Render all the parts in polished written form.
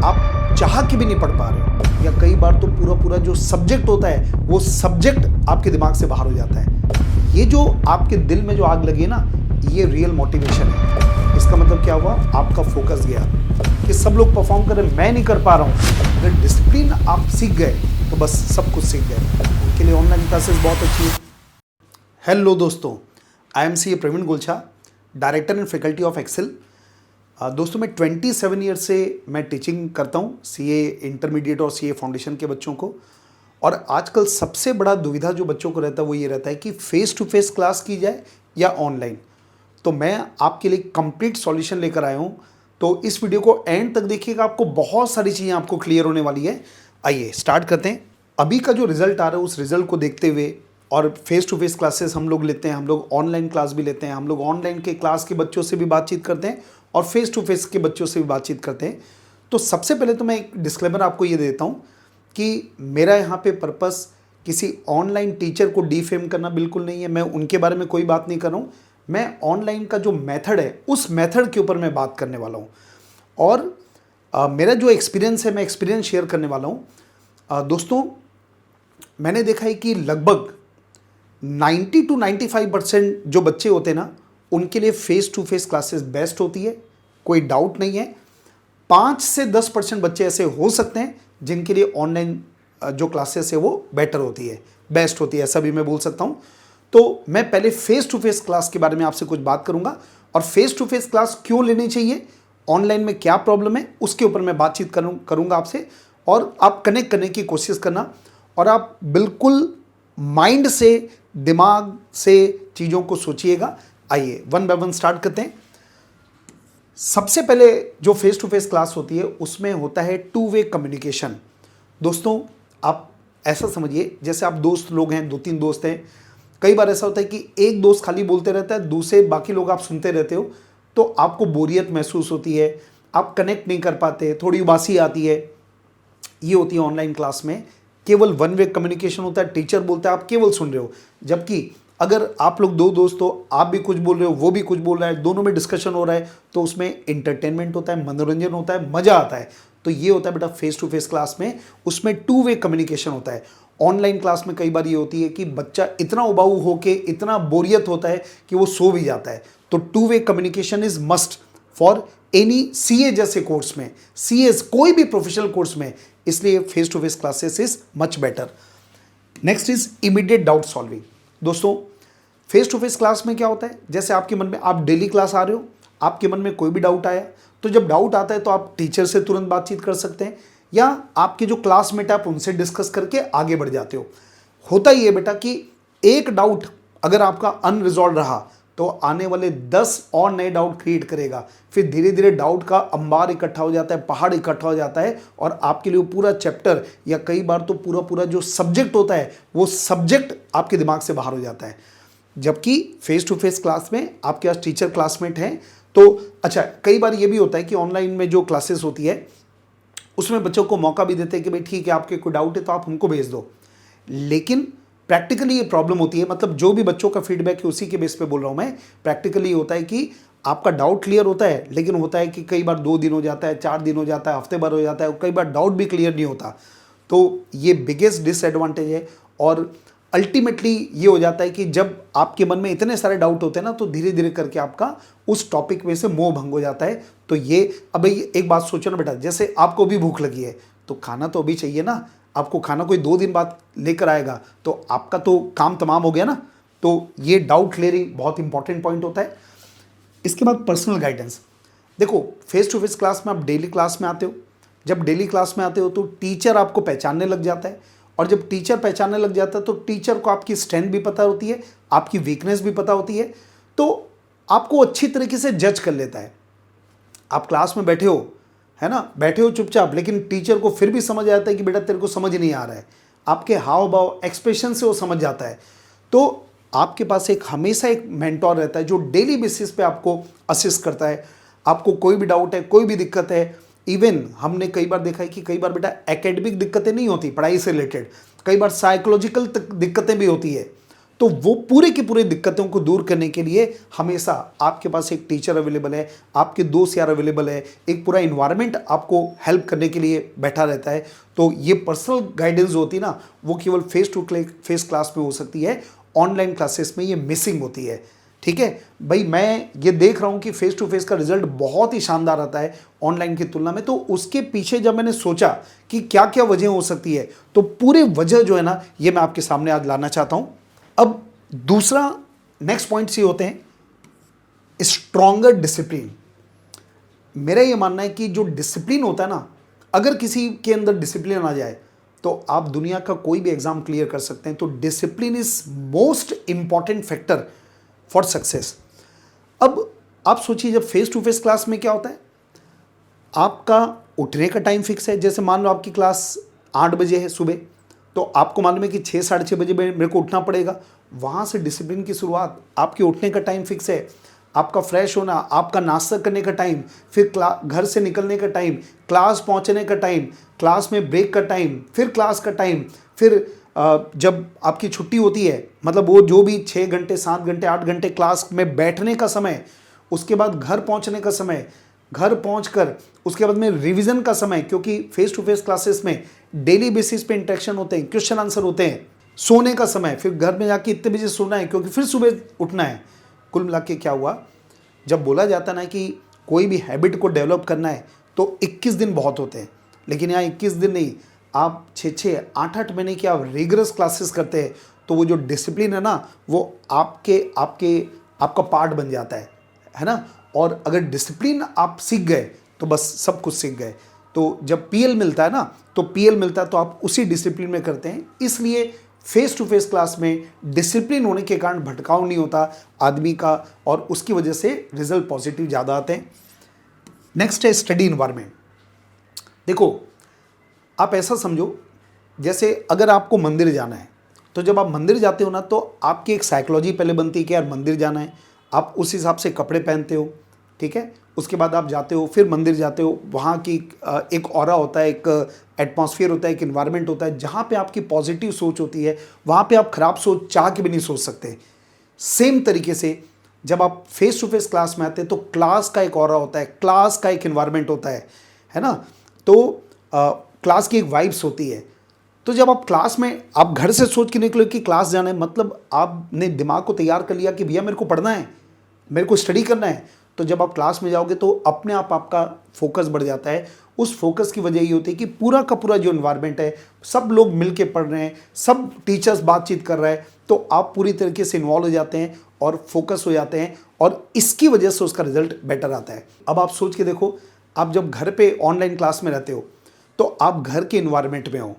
आप चाह के भी नहीं पढ़ पा रहे हो, या कई बार तो पूरा पूरा जो सब्जेक्ट होता है वो सब्जेक्ट आपके दिमाग से बाहर हो जाता है। ये जो आपके दिल में जो आग लगी है ना, ये रियल मोटिवेशन है। इसका मतलब क्या हुआ, आपका फोकस गया कि सब लोग परफॉर्म कर रहे हैं, मैं नहीं कर पा रहा हूँ। अगर डिसिप्लिन आप सीख गए तो बस सब कुछ सीख गए। उनके लिए ऑनलाइन क्लासेस बहुत अच्छी है। हेलो दोस्तों, I am C Praveen Golchha, director and faculty of Excel. दोस्तों, मैं 27 ईयर से मैं टीचिंग करता हूँ सीए इंटरमीडिएट और सीए फाउंडेशन के बच्चों को। और आजकल सबसे बड़ा दुविधा जो बच्चों को रहता है वो ये रहता है कि फेस टू फेस क्लास की जाए या ऑनलाइन। तो मैं आपके लिए कंप्लीट सॉल्यूशन लेकर आया हूँ। तो इस वीडियो को एंड तक देखिएगा, आपको बहुत सारी चीज़ें आपको क्लियर होने वाली है। आइए स्टार्ट करते हैं। अभी का जो रिजल्ट आ रहा है उस रिजल्ट को देखते हुए, और फेस टू फेस क्लासेस हम लोग लेते हैं, हम लोग ऑनलाइन क्लास भी लेते हैं, हम लोग ऑनलाइन के क्लास के बच्चों से भी बातचीत करते हैं और फेस टू फेस के बच्चों से भी बातचीत करते हैं। तो सबसे पहले तो मैं एक डिस्क्लेमर आपको ये देता हूँ कि मेरा यहाँ पे पर्पस किसी ऑनलाइन टीचर को डिफेम करना बिल्कुल नहीं है। मैं उनके बारे में कोई बात नहीं कर रहा हूँ। मैं ऑनलाइन का जो मेथड है उस मेथड के ऊपर मैं बात करने वाला हूँ। और मेरा जो एक्सपीरियंस है, मैं एक्सपीरियंस शेयर करने वाला हूँ। दोस्तों, मैंने देखा है कि लगभग 90 to 95% जो बच्चे होते हैं ना, उनके लिए face to face classes best होती है, कोई डाउट नहीं है। 5 से 10% बच्चे ऐसे हो सकते हैं जिनके लिए ऑनलाइन जो क्लासेस है वो बेटर होती है, बेस्ट होती है, ऐसा भी मैं बोल सकता हूँ। तो मैं पहले फेस टू फेस क्लास के बारे में आपसे कुछ बात करूँगा, और फेस टू फेस क्लास क्यों लेनी चाहिए, ऑनलाइन में क्या प्रॉब्लम है, उसके ऊपर मैं बातचीत करूँगा आपसे। और आप कनेक्ट करने की कोशिश करना, और आप बिल्कुल माइंड से, दिमाग से चीज़ों को सोचिएगा। आइए वन बाय वन स्टार्ट करते हैं। सबसे पहले जो फेस टू फेस क्लास होती है उसमें होता है टू वे कम्युनिकेशन। दोस्तों, आप ऐसा समझिए जैसे आप दोस्त लोग हैं, 2-3 दोस्त हैं। कई बार ऐसा होता है कि एक दोस्त खाली बोलते रहता है, दूसरे बाकी लोग आप सुनते रहते हो, तो आपको बोरियत महसूस होती है, आप कनेक्ट नहीं कर पाते, थोड़ी उबासी आती है। ये होती है ऑनलाइन क्लास में, केवल वन वे कम्युनिकेशन होता है, टीचर बोलता है, आप केवल सुन रहे हो। जबकि अगर आप लोग 2 दोस्त हो, आप भी कुछ बोल रहे हो, वो भी कुछ बोल रहा है, दोनों में डिस्कशन हो रहा है, तो उसमें एंटरटेनमेंट होता है, मनोरंजन होता है, मजा आता है। तो ये होता है बेटा फेस टू फेस क्लास में, उसमें टू वे कम्युनिकेशन होता है। ऑनलाइन क्लास में कई बार ये होती है कि बच्चा इतना उबाऊ होके, इतना बोरियत होता है कि वो सो भी जाता है। तो two way communication is must for any CA जैसे कोर्स में, सीए कोई भी प्रोफेशनल कोर्स में, इसलिए face to face classes is much better. Next is immediate doubt solving. दोस्तों, फेस टू फेस क्लास में क्या होता है, जैसे आपके मन में, आप डेली क्लास आ रहे हो, आपके मन में कोई भी डाउट आया, तो जब डाउट आता है तो आप टीचर से तुरंत बातचीत कर सकते हैं, या आपके जो क्लासमेट आप उनसे डिस्कस करके आगे बढ़ जाते हो। होता ही है बेटा कि एक डाउट अगर आपका अनरिजॉल्व रहा तो आने वाले 10 और नए डाउट क्रिएट करेगा, फिर धीरे धीरे डाउट का अंबार इकट्ठा हो जाता है, पहाड़ इकट्ठा हो जाता है, और आपके लिए पूरा चैप्टर या कई बार तो पूरा पूरा जो सब्जेक्ट होता है वो सब्जेक्ट आपके दिमाग से बाहर हो जाता है। जबकि फेस टू फेस क्लास में आपके पास टीचर क्लासमेट हैं। तो अच्छा, कई बार ये भी होता है कि ऑनलाइन में जो क्लासेस होती है उसमें बच्चों को मौका भी देते हैं कि भाई ठीक है, आपके कोई डाउट है तो आप हमको भेज दो। लेकिन प्रैक्टिकली ये प्रॉब्लम होती है, मतलब जो भी बच्चों का फीडबैक है उसी के बेस पे बोल रहा हूँ मैं। प्रैक्टिकली होता है कि आपका डाउट क्लियर होता है, लेकिन होता है कि कई बार 2 दिन हो जाता है, 4 दिन हो जाता है, हफ्ते भर हो जाता है, कई बार डाउट भी क्लियर नहीं होता। तो ये बिगेस्ट डिसएडवांटेज है। और अल्टीमेटली ये हो जाता है कि जब आपके मन में इतने सारे डाउट होते हैं ना, तो धीरे धीरे करके आपका उस टॉपिक में से मोह भंग हो जाता है। तो ये, अब एक बात सोचो ना बेटा, जैसे आपको भी भूख लगी है तो खाना तो अभी चाहिए ना। आपको खाना कोई 2 दिन बाद लेकर आएगा तो आपका तो काम तमाम हो गया ना। तो ये डाउट क्लियरिंग बहुत इंपॉर्टेंट पॉइंट होता है। इसके बाद पर्सनल गाइडेंस। देखो, फेस टू फेस क्लास में आप डेली क्लास में आते हो, जब डेली क्लास में आते हो तो टीचर आपको पहचानने लग जाता है, और जब टीचर पहचानने लग जाता है तो टीचर को आपकी स्ट्रेंथ भी पता होती है, आपकी वीकनेस भी पता होती है, तो आपको अच्छी तरीके से जज कर लेता है। आप क्लास में बैठे हो, है ना, बैठे हो चुपचाप, लेकिन टीचर को फिर भी समझ आता है कि बेटा तेरे को समझ नहीं आ रहा है, आपके हाव भाव एक्सप्रेशन से वो समझ जाता है। तो आपके पास हमेशा एक मेंटोर रहता है जो डेली बेसिस पे आपको असिस्ट करता है। आपको कोई भी डाउट है, कोई भी दिक्कत है, इवन हमने कई बार देखा है कि कई बार बेटा एकेडमिक दिक्कतें नहीं होती पढ़ाई से रिलेटेड, कई बार साइकोलॉजिकल दिक्कतें भी होती है। तो वो पूरे की पूरे दिक्कतों को दूर करने के लिए हमेशा आपके पास एक टीचर अवेलेबल है, आपके दोस्त यार अवेलेबल है, एक पूरा इन्वायरमेंट आपको हेल्प करने के लिए बैठा रहता है। तो ये पर्सनल गाइडेंस होती है ना, वो केवल फेस टू फेस क्लास में हो सकती है, ऑनलाइन क्लासेस में ये मिसिंग होती है। ठीक है भाई, मैं ये देख रहा हूँ कि फेस टू फेस का रिजल्ट बहुत ही शानदार आता है ऑनलाइन की तुलना में। तो उसके पीछे जब मैंने सोचा कि क्या क्या वजह हो सकती है, तो पूरे वजह जो है ना, ये मैं आपके सामने आज लाना चाहता हूँ। अब दूसरा नेक्स्ट पॉइंट्स ये होते हैं स्ट्रॉन्गर डिसिप्लिन। मेरा ये मानना है कि जो डिसिप्लिन होता है ना, अगर किसी के अंदर डिसिप्लिन आ जाए तो आप दुनिया का कोई भी एग्जाम क्लियर कर सकते हैं। तो discipline is most important factor for success. अब आप सोचिए, जब फेस टू फेस क्लास में क्या होता है, आपका उठने का टाइम फिक्स है। जैसे मान लो आपकी क्लास 8 बजे है सुबह, तो आपको मालूम है कि 6 साढ़े 6 बजे मेरे को उठना पड़ेगा। वहाँ से डिसिप्लिन की शुरुआत, आपके उठने का टाइम फिक्स है, आपका फ्रेश होना, आपका नाश्ता करने का टाइम, फिर घर से निकलने का टाइम, क्लास पहुँचने का टाइम, क्लास में ब्रेक का टाइम, फिर क्लास का टाइम, फिर जब आपकी छुट्टी होती है, मतलब वो जो भी 6 घंटे 7 घंटे 8 घंटे क्लास में बैठने का समय, उसके बाद घर पहुँचने का समय, घर पहुंचकर उसके बाद में रिवीजन का समय, क्योंकि फेस टू फेस क्लासेस में डेली बेसिस पे इंटरेक्शन होते हैं, क्वेश्चन आंसर होते हैं, सोने का समय, फिर घर में जाके इतने बजे सोना है क्योंकि फिर सुबह उठना है। कुल मिला के क्या हुआ, जब बोला जाता ना कि कोई भी हैबिट को डेवलप करना है तो 21 दिन बहुत होते हैं, लेकिन यहाँ 21 दिन नहीं, आप 6-6 8-8 महीने की आप रिगरस क्लासेस करते हैं, तो वो जो डिसिप्लिन है ना, वो आपका पार्ट बन जाता है ना। और अगर डिसिप्लिन आप सीख गए तो बस सब कुछ सीख गए। तो जब पीएल मिलता है ना, तो पीएल मिलता है तो आप उसी डिसिप्लिन में करते हैं। इसलिए फेस टू फेस क्लास में डिसिप्लिन होने के कारण भटकाव नहीं होता आदमी का, और उसकी वजह से रिजल्ट पॉजिटिव ज़्यादा आते हैं। नेक्स्ट है स्टडी इन्वायरमेंट। देखो, आप ऐसा समझो, जैसे अगर आपको मंदिर जाना है, तो जब आप मंदिर जाते हो ना, तो आपकी एक साइकोलॉजी पहले बनती है कि यार मंदिर जाना है, आप उस हिसाब से कपड़े पहनते हो, ठीक है। उसके बाद आप जाते हो, फिर मंदिर जाते हो, वहाँ की एक ऑरा होता है, एक एटमॉस्फेयर होता है, एक इन्वायरमेंट होता है, जहाँ पे आपकी पॉजिटिव सोच होती है, वहाँ पे आप खराब सोच चाह के भी नहीं सोच सकते। सेम तरीके से जब आप फेस टू फेस क्लास में आते हैं, तो क्लास का एक ऑरा होता है, क्लास का एक इन्वायरमेंट होता है ना। तो क्लास की एक वाइब्स होती है। तो जब आप क्लास में, आप घर से सोच के निकलो कि क्लास जाना है, मतलब आपने दिमाग को तैयार कर लिया कि भैया मेरे को पढ़ना है, मेरे को स्टडी करना है। तो जब आप क्लास में जाओगे तो अपने आप आपका फोकस बढ़ जाता है। उस फोकस की वजह ये होती है कि पूरा का पूरा जो इन्वायरमेंट है, सब लोग मिल के पढ़ रहे हैं, सब टीचर्स बातचीत कर रहे हैं, तो आप पूरी तरीके से इन्वॉल्व हो जाते हैं और फोकस हो जाते हैं, और इसकी वजह से उसका रिजल्ट बेटर आता है। अब आप सोच के देखो, आप जब घर पे ऑनलाइन क्लास में रहते हो, तो आप घर के इन्वायरमेंट में हो,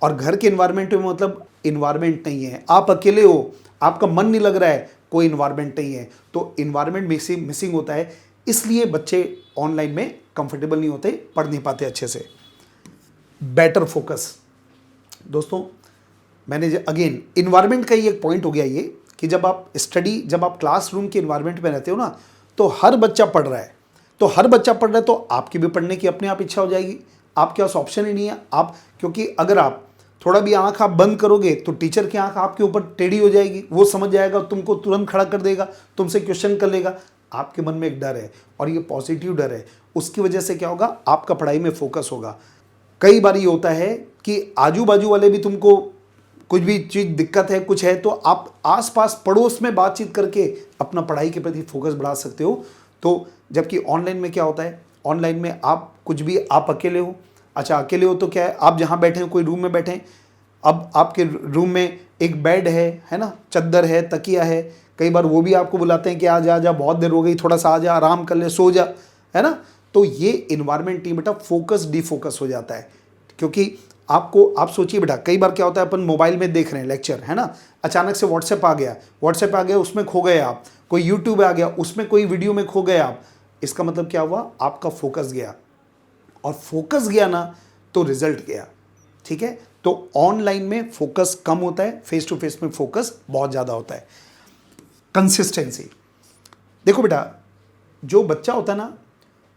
और घर के इन्वायरमेंट में मतलब इन्वायरमेंट नहीं है, आप अकेले हो, आपका मन नहीं लग रहा है, कोई इन्वायरमेंट नहीं है, तो इन्वायरमेंट मिसिंग होता है। इसलिए बच्चे ऑनलाइन में कंफर्टेबल नहीं होते, पढ़ नहीं पाते अच्छे से। बेटर फोकस, दोस्तों मैंने अगेन इन्वायरमेंट का ही एक पॉइंट हो गया ये, कि जब आप क्लासरूम के इन्वायरमेंट में रहते हो ना, तो हर बच्चा पढ़ रहा है, तो आपकी भी पढ़ने की अपने आप इच्छा हो जाएगी। आपके पास ऑप्शन ही नहीं है, क्योंकि अगर आप थोड़ा भी आंख आप बंद करोगे तो टीचर की आंख आपके ऊपर टेढ़ी हो जाएगी, वो समझ जाएगा, तुमको तुरंत खड़ा कर देगा, तुमसे क्वेश्चन कर लेगा। आपके मन में एक डर है, और ये पॉजिटिव डर है, उसकी वजह से क्या होगा, आपका पढ़ाई में फोकस होगा। कई बार ये होता है कि आजू बाजू वाले भी तुमको कुछ भी चीज़ दिक्कत है, कुछ है, तो आप आसपास पड़ोस में बातचीत करके अपना पढ़ाई के प्रति फोकस बढ़ा सकते हो। तो जबकि ऑनलाइन में क्या होता है, ऑनलाइन में आप कुछ भी, आप अकेले हो, अच्छा अकेले हो तो क्या है, आप जहाँ बैठे हैं कोई रूम में बैठे हैं, अब आपके रूम में एक बेड है ना, चद्दर है, तकिया है, कई बार वो भी आपको बुलाते हैं कि आ जा बहुत देर हो गई, थोड़ा सा आ जा, आराम कर ले, सो जा, है ना। तो ये इन्वायरमेंट नहीं बेटा, फोकस डिफोकस हो जाता है। क्योंकि आप सोचिए बेटा, कई बार क्या होता है, अपन मोबाइल में देख रहे हैं लेक्चर, है ना, अचानक से व्हाट्सएप आ गया, उसमें खो गए आप, कोई यूट्यूब आ गया, उसमें कोई वीडियो में खो गए आप। इसका मतलब क्या हुआ, आपका फोकस गया, और फोकस गया ना तो रिजल्ट गया, ठीक है। तो ऑनलाइन में फोकस कम होता है, फेस टू फेस में फोकस बहुत ज़्यादा होता है। कंसिस्टेंसी, देखो बेटा, जो बच्चा होता है ना,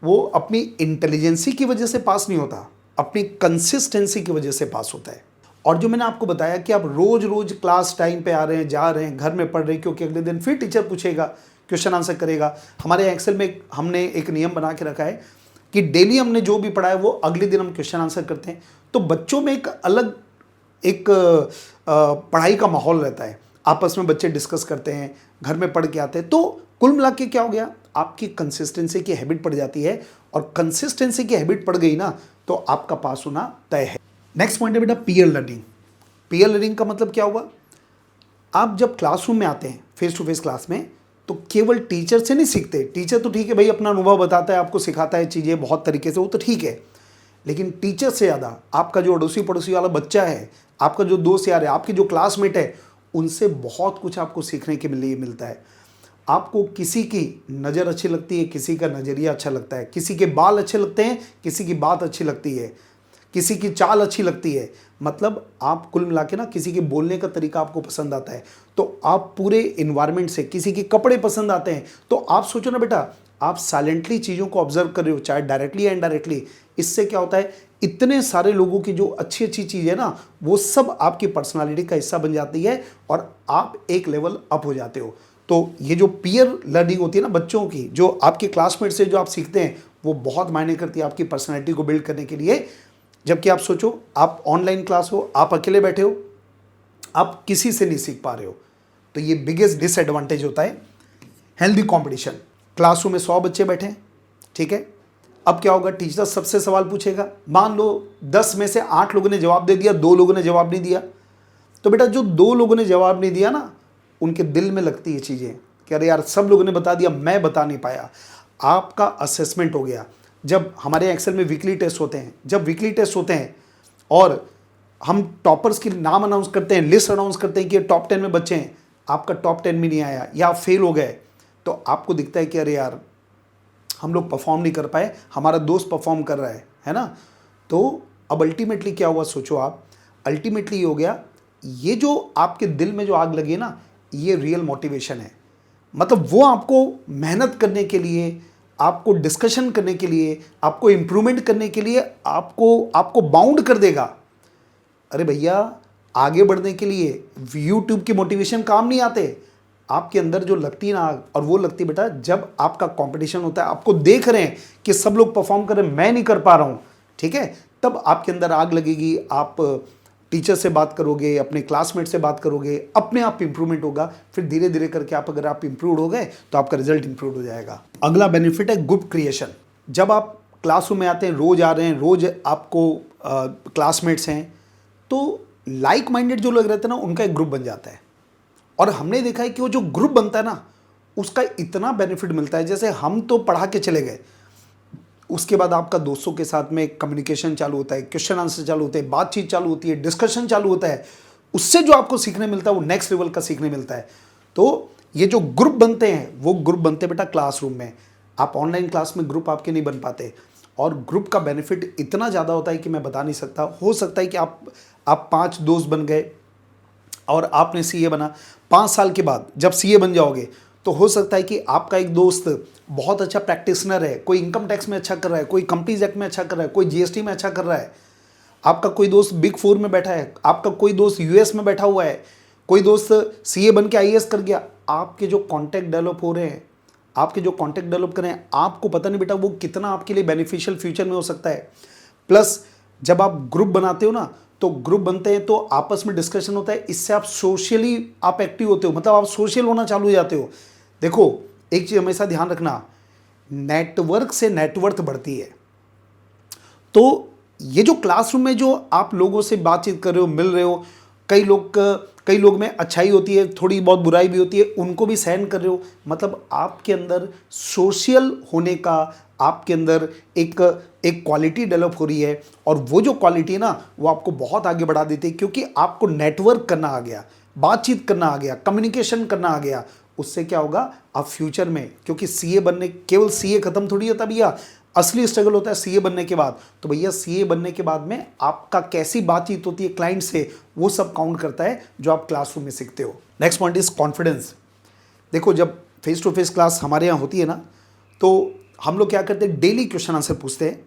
वो अपनी इंटेलिजेंसी की वजह से पास नहीं होता, अपनी कंसिस्टेंसी की वजह से पास होता है। और जो मैंने आपको बताया कि आप रोज रोज क्लास टाइम पे आ रहे हैं, जा रहे हैं, घर में पढ़ रहे हैं, क्योंकि अगले दिन फिर टीचर पूछेगा, क्वेश्चन आंसर करेगा। हमारे एक्सेल में हमने एक नियम बना के रखा है कि डेली हमने जो भी पढ़ा है वो अगले दिन हम क्वेश्चन आंसर करते हैं। तो बच्चों में एक अलग एक पढ़ाई का माहौल रहता है, आपस में बच्चे डिस्कस करते हैं, घर में पढ़ के आते हैं। तो कुल मिला के क्या हो गया, आपकी कंसिस्टेंसी की हैबिट पड़ जाती है, और कंसिस्टेंसी की हैबिट पड़ गई ना तो आपका पास होना तय है। नेक्स्ट पॉइंट है बेटा पीयर लर्निंग। पीयर लर्निंग का मतलब क्या हुआ, आप जब क्लासरूम में आते हैं फेस टू फेस क्लास में, तो केवल टीचर से नहीं सीखते। टीचर तो ठीक है भाई, अपना अनुभव बताता है, आपको सिखाता है चीज़ें बहुत तरीके से, वो तो ठीक है। लेकिन टीचर से ज़्यादा आपका जो अड़ोसी पड़ोसी वाला बच्चा है, आपका जो दोस्त यार है, आपके जो क्लासमेट है, उनसे बहुत कुछ आपको सीखने के लिए मिलता है। आपको किसी की नज़र अच्छी लगती है, किसी का नज़रिया अच्छा लगता है, किसी के बाल अच्छे लगते हैं, किसी की बात अच्छी लगती है, किसी की चाल अच्छी लगती है। मतलब आप कुल मिला के ना किसी के बोलने का तरीका आपको पसंद आता है, तो आप पूरे इन्वायरमेंट से, किसी के कपड़े पसंद आते हैं, तो आप सोचो ना बेटा, आप साइलेंटली चीज़ों को ऑब्जर्व कर रहे हो, चाहे डायरेक्टली या इनडायरेक्टली। इससे क्या होता है, इतने सारे लोगों की जो अच्छी अच्छी चीज़ है ना, वो सब आपकी पर्सनालिटी का हिस्सा बन जाती है, और आप एक लेवल अप हो जाते हो। तो ये जो पीयर लर्निंग होती है ना बच्चों की, जो आपके क्लासमेट से जो आप सीखते हैं, वो बहुत मायने करती है आपकी पर्सनैलिटी को बिल्ड करने के लिए। जबकि आप सोचो, आप ऑनलाइन क्लास हो, आप अकेले बैठे हो, आप किसी से नहीं सीख पा रहे हो, तो ये बिगेस्ट डिसएडवांटेज होता है। हेल्दी कंपटीशन, क्लासरूम में 100 बच्चे बैठे हैं, ठीक है। अब क्या होगा, टीचर सबसे सवाल पूछेगा, मान लो 10 में से 8 लोगों ने जवाब दे दिया, 2 लोगों ने जवाब नहीं दिया। तो बेटा जो 2 लोगों ने जवाब नहीं दिया ना, उनके दिल में लगती है चीज़ें कि अरे यार सब लोगों ने बता दिया, मैं बता नहीं पाया। आपका असेसमेंट हो गया। जब हमारे एक्सेल में वीकली टेस्ट होते हैं, जब वीकली टेस्ट होते हैं और हम टॉपर्स की नाम अनाउंस करते हैं, लिस्ट अनाउंस करते हैं कि टॉप 10 में बच्चे हैं, आपका टॉप 10 में नहीं आया या आप फेल हो गए, तो आपको दिखता है कि अरे यार हम लोग परफॉर्म नहीं कर पाए, हमारा दोस्त परफॉर्म कर रहा है ना। तो अब अल्टीमेटली क्या हुआ, सोचो आप, अल्टीमेटली ये हो गया, ये जो आपके दिल में जो आग लगी है ना, ये रियल मोटिवेशन है। मतलब वो आपको मेहनत करने के लिए, आपको डिस्कशन करने के लिए, आपको इम्प्रूवमेंट करने के लिए आपको बाउंड कर देगा। अरे भैया, आगे बढ़ने के लिए यूट्यूब की मोटिवेशन काम नहीं आते, आपके अंदर जो लगती है ना आग, और वो लगती है बेटा जब आपका कंपटीशन होता है, आपको देख रहे हैं कि सब लोग परफॉर्म कर रहे हैं, मैं नहीं कर पा रहा हूँ, ठीक है, तब आपके अंदर आग लगेगी। आप टीचर से बात करोगे, अपने क्लासमेट से बात करोगे, अपने आप इंप्रूवमेंट होगा। फिर धीरे धीरे करके अगर आप इंप्रूव हो गए तो आपका रिजल्ट इंप्रूव हो जाएगा। अगला बेनिफिट है ग्रुप क्रिएशन। जब आप क्लासरूम में आते हैं, रोज आ रहे हैं, रोज आपको क्लासमेट्स हैं, तो लाइक माइंडेड जो लोग रहते हैं ना, उनका एक ग्रुप बन जाता है। और हमने देखा है कि वो जो ग्रुप बनता है ना, उसका इतना बेनिफिट मिलता है। जैसे हम तो पढ़ा के चले गए, उसके बाद आपका दोस्तों के साथ में कम्युनिकेशन चालू होता है, क्वेश्चन आंसर चालू होते हैं, बातचीत चालू होती है, डिस्कशन चालू होता है। उससे जो आपको सीखने मिलता है वो नेक्स्ट लेवल का सीखने मिलता है। तो ये जो ग्रुप बनते हैं, वो ग्रुप बनते हैं बेटा क्लासरूम में। आप ऑनलाइन क्लास में ग्रुप आपके नहीं बन पाते, और ग्रुप का बेनिफिट इतना ज़्यादा होता है कि मैं बता नहीं सकता। हो सकता है कि आप 5 दोस्त बन गए और आपने सीए बना, 5 साल के बाद जब सीए बन जाओगे, तो हो सकता है कि आपका एक दोस्त बहुत अच्छा प्रैक्टिशनर है, कोई इनकम टैक्स में अच्छा कर रहा है, कोई कंपनीज एक्ट में अच्छा कर रहा है, कोई जीएसटी में अच्छा कर रहा है, आपका कोई दोस्त बिग 4 में बैठा है, आपका कोई दोस्त यूएस में बैठा हुआ है, कोई दोस्त सीए बन के आईएएस कर गया। आपके जो कॉन्टैक्ट डेवलप हो रहे हैं, आपके जो कॉन्टैक्ट डेवलप कर रहे हैं, आपको पता नहीं बेटा वो कितना आपके लिए बेनिफिशियल फ्यूचर में हो सकता है। प्लस जब आप ग्रुप बनाते हो ना, तो ग्रुप बनते हैं तो आपस में डिस्कशन होता है, इससे आप सोशली आप एक्टिव होते हो, मतलब आप सोशल होना चालू हो जाते हो। देखो एक चीज़ हमेशा ध्यान रखना, नेटवर्क से नेटवर्थ बढ़ती है। तो ये जो क्लासरूम में जो आप लोगों से बातचीत कर रहे हो, मिल रहे हो, कई लोग में अच्छाई होती है, थोड़ी बहुत बुराई भी होती है, उनको भी सहन कर रहे हो। मतलब आपके अंदर सोशल होने का, आपके अंदर एक क्वालिटी डेवलप हो रही है, और वो जो क्वालिटी है ना, वो आपको बहुत आगे बढ़ा देती है, क्योंकि आपको नेटवर्क करना आ गया, बातचीत करना आ गया, कम्युनिकेशन करना आ गया। उससे क्या होगा, आप फ्यूचर में, क्योंकि सीए बनने, केवल सीए खत्म थोड़ी होता भैया, असली स्ट्रगल होता है सीए बनने के बाद। तो भैया सीए बनने के बाद में आपका कैसी बातचीत होती है क्लाइंट से, वो सब काउंट करता है जो आप क्लासरूम में सीखते हो। Next point is confidence. देखो जब फेस टू फेस क्लास हमारे यहाँ होती है ना, तो हम लोग क्या करते हैं, डेली क्वेश्चन आंसर पूछते हैं।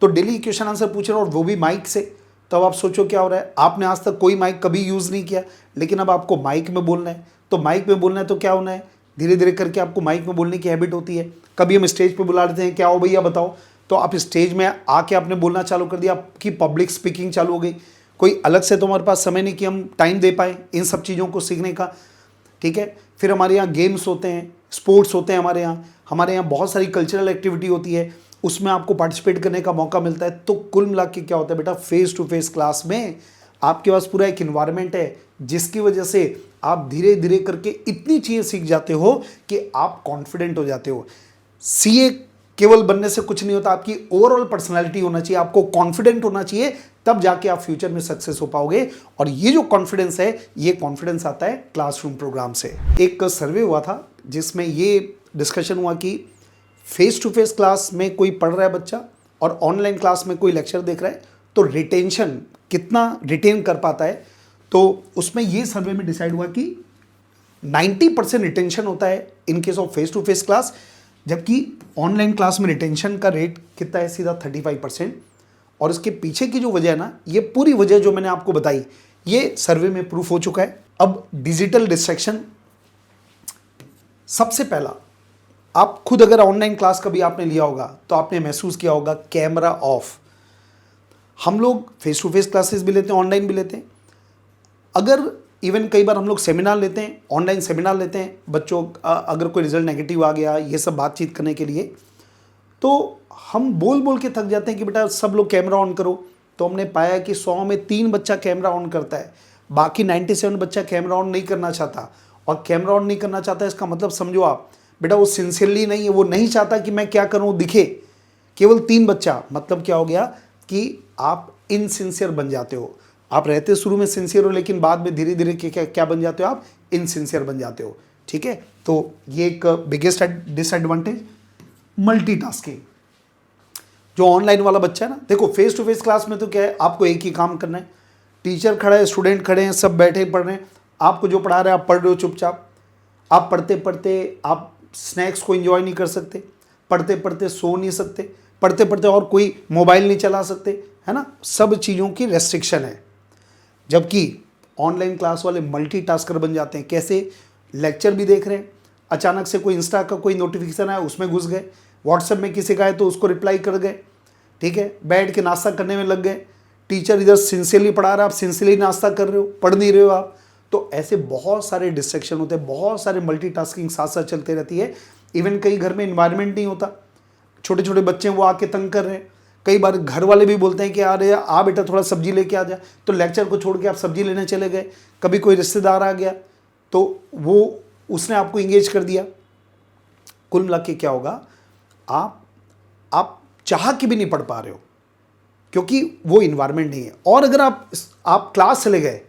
तो डेली क्वेश्चन आंसर पूछ रहे हैं, और वो भी माइक से, तो अब आप सोचो क्या हो रहा है। आपने आज तक कोई माइक कभी यूज़ नहीं किया, लेकिन अब आपको माइक में बोलना है। तो माइक में बोलना है तो क्या होना है, धीरे धीरे करके आपको माइक में बोलने की हैबिट होती है। कभी हम स्टेज पे बुला देते हैं, क्या हो भैया बताओ, तो आप स्टेज में आके आपने बोलना चालू कर दिया, आपकी पब्लिक स्पीकिंग चालू हो गई। कोई अलग से तो हमारे पास समय नहीं कि हम टाइम दे पाए इन सब चीज़ों को सीखने का, ठीक है। फिर हमारे यहाँ गेम्स होते हैं, स्पोर्ट्स होते हैं, हमारे यहाँ बहुत सारी कल्चरल एक्टिविटी होती है, उसमें आपको पार्टिसिपेट करने का मौका मिलता है। तो कुल मिला के क्या होता है बेटा, फेस टू फेस क्लास में आपके पास पूरा एक इन्वायरमेंट है, जिसकी वजह से आप धीरे धीरे करके इतनी चीज़ें सीख जाते हो कि आप कॉन्फिडेंट हो जाते हो। सीए केवल बनने से कुछ नहीं होता, आपकी ओवरऑल पर्सनालिटी होना चाहिए, आपको कॉन्फिडेंट होना चाहिए, तब जाके आप फ्यूचर में सक्सेस हो पाओगे। और ये जो कॉन्फिडेंस है, ये कॉन्फिडेंस आता है क्लासरूम प्रोग्राम से। एक सर्वे हुआ था जिसमें ये डिस्कशन हुआ कि फेस टू फेस क्लास में कोई पढ़ रहा है बच्चा और ऑनलाइन क्लास में कोई लेक्चर देख रहा है, तो रिटेंशन कितना रिटेन कर पाता है। तो उसमें ये सर्वे में डिसाइड हुआ कि 90% रिटेंशन होता है in case of face to face class, जबकि ऑनलाइन क्लास में रिटेंशन का रेट कितना है, सीधा 35%। और इसके पीछे की जो वजह है ना, ये पूरी वजह जो मैंने आपको बताई, ये सर्वे में प्रूफ हो चुका है। अब डिजिटल डिस्ट्रैक्शन, सबसे पहला, आप खुद अगर ऑनलाइन क्लास कभी आपने लिया होगा तो आपने महसूस किया होगा कैमरा ऑफ। हम लोग फेस टू फेस क्लासेस भी लेते हैं, ऑनलाइन भी लेते हैं। अगर इवन कई बार हम लोग सेमिनार लेते हैं, ऑनलाइन सेमिनार लेते हैं, बच्चों अगर कोई रिजल्ट नेगेटिव आ गया, ये सब बातचीत करने के लिए, तो हम बोल बोल के थक जाते हैं कि बेटा सब लोग कैमरा ऑन करो। तो हमने पाया कि 100 में 3 बच्चा कैमरा ऑन करता है, बाकी 97 बच्चा कैमरा ऑन नहीं करना चाहता। और कैमरा ऑन नहीं करना चाहता, इसका मतलब समझो आप बेटा, वो सिंसियरली नहीं है, वो नहीं चाहता कि मैं क्या करूँ दिखे। केवल 3 बच्चा, मतलब क्या हो गया कि आप इनसिंसियर बन जाते हो। आप रहते शुरू में सिंसियर हो, लेकिन बाद में धीरे धीरे क्या बन जाते हो, आप इनसिंसियर बन जाते हो, ठीक है। तो ये एक बिगेस्ट डिसएडवांटेज, मल्टीटास्किंग। जो ऑनलाइन वाला बच्चा है ना, देखो फेस टू फेस क्लास में तो क्या है, आपको एक ही काम करना है, टीचर खड़ा है, स्टूडेंट खड़े हैं, सब बैठे पढ़ रहे हैं, आपको जो पढ़ा रहे हैं आप पढ़ रहे हो चुपचाप। आप पढ़ते पढ़ते आप स्नैक्स को एंजॉय नहीं कर सकते, पढ़ते पढ़ते सो नहीं सकते, पढ़ते पढ़ते और कोई मोबाइल नहीं चला सकते, है ना, सब चीज़ों की रेस्ट्रिक्शन है। जबकि ऑनलाइन क्लास वाले मल्टीटास्कर बन जाते हैं। कैसे, लेक्चर भी देख रहे हैं, अचानक से कोई इंस्टा का कोई नोटिफिकेशन आया, उसमें घुस गए, व्हाट्सएप में किसी का है तो उसको रिप्लाई कर गए, ठीक है, बैठ के नाश्ता करने में लग गए, टीचर इधर सिंसियरली पढ़ा रहा है, आप सिंसियरली नाश्ता कर रहे हो, पढ़ नहीं रहे हो आप। तो ऐसे बहुत सारे डिस्ट्रैक्शन होते हैं, बहुत सारे मल्टीटास्किंग साथ साथ चलते रहती है। इवन कई घर में इन्वायरमेंट नहीं होता, छोटे छोटे बच्चे वो आके तंग कर रहे हैं। कई बार घर वाले भी बोलते हैं कि अरे आ बेटा थोड़ा सब्जी लेके आ जा, तो लेक्चर को छोड़ के आप सब्जी लेने चले गए। कभी कोई रिश्तेदार आ गया तो वो उसने आपको इंगेज कर दिया। कुल मिला के क्या होगा, आप चाह के भी नहीं पढ़ पा रहे हो, क्योंकि वो इन्वायरमेंट नहीं है। और अगर आप क्लास चले गए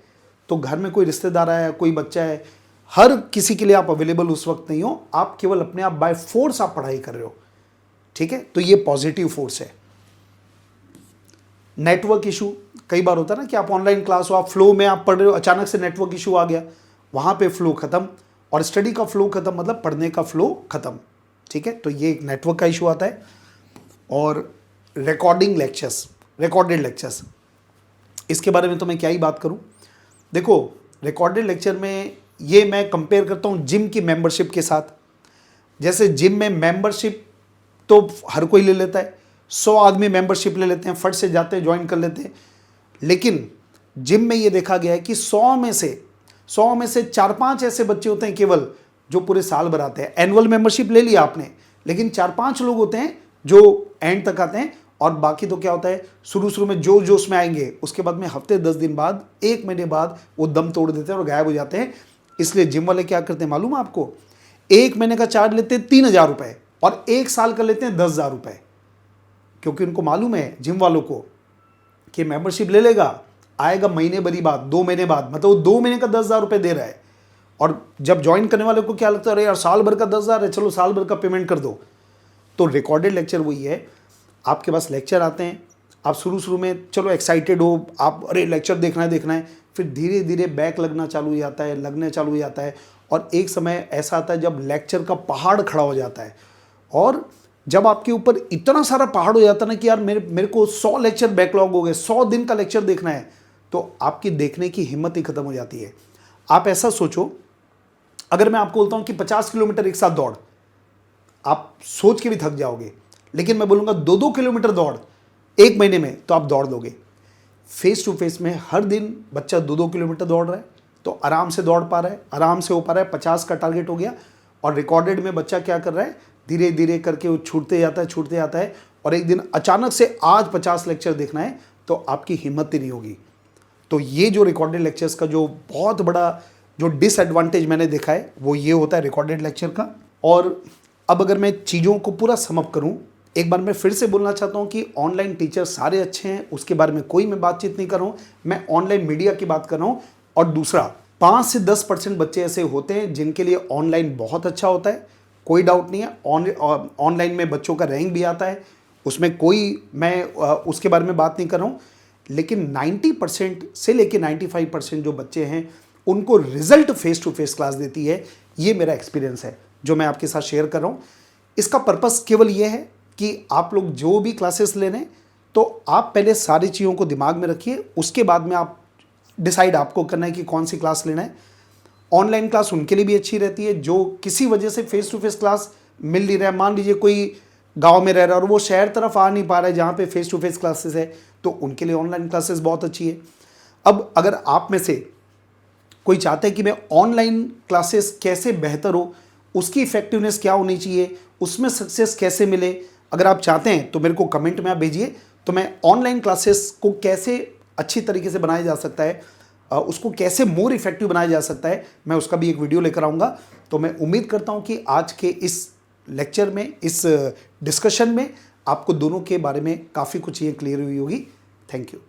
तो घर में कोई रिश्तेदार आया, कोई बच्चा है, हर किसी के लिए आप अवेलेबल उस वक्त नहीं हो, आप केवल अपने आप बाय फोर्स आप पढ़ाई कर रहे हो, ठीक है। तो ये पॉजिटिव फोर्स है। नेटवर्क इशू कई बार होता है ना कि आप ऑनलाइन क्लास हो, आप फ्लो में आप पढ़ रहे हो, अचानक से नेटवर्क इशू आ गया, वहां पे फ्लो खत्म, और स्टडी का फ्लो खत्म, मतलब पढ़ने का फ्लो खत्म, ठीक है। तो ये एक नेटवर्क का इशू आता है। और रिकॉर्डेड लेक्चर्स, इसके बारे में तो मैं क्या ही बात करूं। देखो रिकॉर्डेड लेक्चर में ये मैं कंपेयर करता हूं जिम की मेंबरशिप के साथ। जैसे जिम में मेंबरशिप तो हर कोई ले लेता है, 100 आदमी मेंबरशिप ले लेते हैं, फट से जाते हैं, ज्वाइन कर लेते हैं। लेकिन जिम में ये देखा गया है कि 100 में से 4-5 ऐसे बच्चे होते हैं केवल जो पूरे साल भर आते हैं। एनुअल मेंबरशिप ले लिया आपने, लेकिन 4-5 लोग होते हैं जो एंड तक आते हैं, और बाकी तो क्या होता है, शुरू में जोश में आएंगे, उसके बाद में हफ्ते 10 दिन बाद, 1 महीने बाद वो दम तोड़ देते हैं और गायब हो जाते हैं। इसलिए जिम वाले क्या करते हैं मालूम है आपको, 1 महीने का चार्ज लेते हैं 3,000 रुपये और 1 साल का लेते हैं 10,000 रुपये, क्योंकि उनको मालूम है जिम वालों को कि मेंबरशिप ले लेगा, आएगा महीने भरी बाद, 2 महीने बाद, मतलब वो 2 महीने का 10,000 रुपये दे रहा है। और जब ज्वाइन करने वाले को क्या लगता है, अरे यार साल भर का 10,000 है, चलो साल भर का पेमेंट कर दो। तो रिकॉर्डेड लेक्चर वही है, आपके पास लेक्चर आते हैं, आप शुरू में चलो एक्साइटेड हो, आप अरे लेक्चर देखना है, फिर धीरे धीरे बैक लगने चालू हो जाता है, और एक समय ऐसा आता है जब लेक्चर का पहाड़ खड़ा हो जाता है। और जब आपके ऊपर इतना सारा पहाड़ हो जाता ना कि यार मेरे को 100 लेक्चर बैकलॉग हो गए, 100 दिन का लेक्चर देखना है, तो आपकी देखने की हिम्मत ही खत्म हो जाती है। आप ऐसा सोचो, अगर मैं आपको बोलता हूं कि 50 किलोमीटर एक साथ दौड़, आप सोच के भी थक जाओगे, लेकिन मैं बोलूंगा 2-2 किलोमीटर दौड़ एक महीने में, तो आप दौड़ लोगे। फेस टू फेस में हर दिन बच्चा 2-2 किलोमीटर दौड़ रहा है, तो आराम से दौड़ पा रहा है, आराम से हो पा रहा है, 50 का टारगेट हो गया। और रिकॉर्डेड में बच्चा क्या कर रहा है, धीरे धीरे करके वो छूटते जाता है, और एक दिन अचानक से आज 50 लेक्चर देखना है, तो आपकी हिम्मत ही नहीं होगी। तो ये जो रिकॉर्डेड लेक्चर्स का जो बहुत बड़ा जो डिसएडवांटेज मैंने देखा है, वो ये होता है रिकॉर्डेड लेक्चर का। और अब अगर मैं चीज़ों को पूरा समअप करूं, एक बार मैं फिर से बोलना चाहता हूं कि ऑनलाइन टीचर सारे अच्छे हैं, उसके बारे में कोई मैं बातचीत नहीं कर रहा हूं, मैं ऑनलाइन मीडिया की बात कर रहा हूं। और दूसरा, 5 से 10% बच्चे ऐसे होते हैं जिनके लिए ऑनलाइन बहुत अच्छा होता है, कोई डाउट नहीं है। ऑनलाइन में बच्चों का रैंक भी आता है, उसमें कोई मैं उसके बारे में बात नहीं कर रहा हूँ। लेकिन 90% से लेके 95% जो बच्चे हैं, उनको result face to face class देती है। ये मेरा एक्सपीरियंस है जो मैं आपके साथ शेयर कर रहा हूँ। इसका पर्पस केवल ये है कि आप लोग जो भी क्लासेस ले रहे हैं, तो आप पहले सारी चीज़ों को दिमाग में रखिए, उसके बाद में आप डिसाइड आपको करना है कि कौन सी क्लास लेना है। ऑनलाइन क्लास उनके लिए भी अच्छी रहती है जो किसी वजह से फेस टू फेस क्लास मिल नहीं रहा है। मान लीजिए कोई गांव में रह रहा है और वो शहर तरफ आ नहीं पा रहा है जहाँ पे फेस टू फेस क्लासेस है, तो उनके लिए ऑनलाइन क्लासेस बहुत अच्छी है। अब अगर आप में से कोई चाहता है कि मैं ऑनलाइन क्लासेस कैसे बेहतर हो, उसकी इफेक्टिवनेस क्या होनी चाहिए, उसमें सक्सेस कैसे मिले, अगर आप चाहते हैं तो मेरे को कमेंट में आप भेजिए, तो मैं ऑनलाइन क्लासेस को कैसे अच्छी तरीके से बनाया जा सकता है, उसको कैसे मोर इफेक्टिव बनाया जा सकता है, मैं उसका भी एक वीडियो लेकर आऊँगा। तो मैं उम्मीद करता हूँ कि आज के इस लेक्चर में, इस डिस्कशन में आपको दोनों के बारे में काफ़ी कुछ चीज़ें क्लियर हुई होगी। Thank you.